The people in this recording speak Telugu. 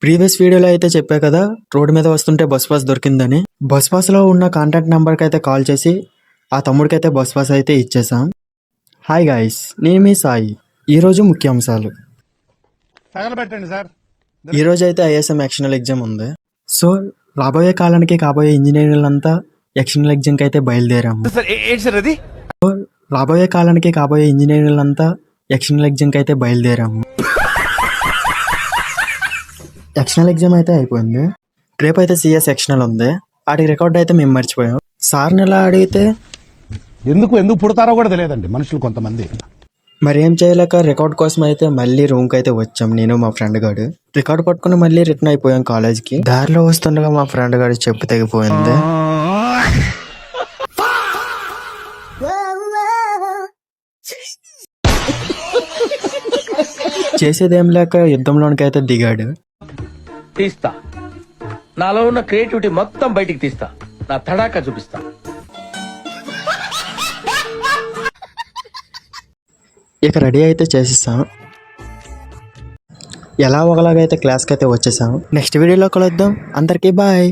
ప్రీవియస్ వీడియోలో అయితే చెప్పా కదా, రోడ్డు మీద వస్తుంటే బస్ పాస్ దొరికిందని. బస్ పాస్ లో ఉన్న కాంటాక్ట్ నెంబర్కి అయితే కాల్ చేసి ఆ తమ్ముడికైతే బస్ పాస్ అయితే ఇచ్చేసాం. హాయ్ గాయ్స్, నేను మీ సాయి. ఈరోజు ముఖ్యాంశాలు. ఈరోజు అయితే ఐఎస్ఎం ఎక్స్టర్నల్ ఎగ్జామ్ ఉంది. సో రాబోయే కాలానికి కాబోయే ఇంజనీర్లంతా ఎక్స్టర్నల్ ఎగ్జామ్కి అయితే బయలుదేరాము. రాబోయే కాలానికి కాబోయే ఇంజనీర్లంతా ఎక్స్టర్నల్ ఎగ్జామ్కి అయితే బయలుదేరాము. ఎక్స్టర్నల్ ఎగ్జామ్ అయితే అయిపోయింది. రేపు అయితే సిఎస్ ఎక్స్టర్నల్ ఉంది. వాటికి రికార్డ్ అయితే మేము మర్చిపోయాం. సార్ని ఎలా అడిగితే ఎందుకు పుడతారో కూడా తెలియదండి మనుషులు కొంతమంది. మరి ఏం చేయలేక రికార్డ్ కోసం అయితే మళ్ళీ రూమ్కి అయితే వచ్చాం. నేను మా ఫ్రెండ్ గాడు రికార్డ్ పట్టుకుని మళ్ళీ రిటర్న్ అయిపోయాం కాలేజ్కి. దారిలో వస్తుండగా మా ఫ్రెండ్ గాడి చెప్పు తెగిపోయింది. చేసేదేం లేక యుద్ధంలోనికి అయితే దిగాడు. తీస్తా, నాలో ఉన్న క్రియేటివిటీ మొత్తం బయటికి తీస్తా, నా తడాకా చూపిస్తా. ఇక రెడీ అయితే చేసేసాం. ఎలా ఒకలాగైతే క్లాస్కి అయితే వచ్చేసాం. నెక్స్ట్ వీడియోలో కలుద్దాం. అందరికీ బాయ్.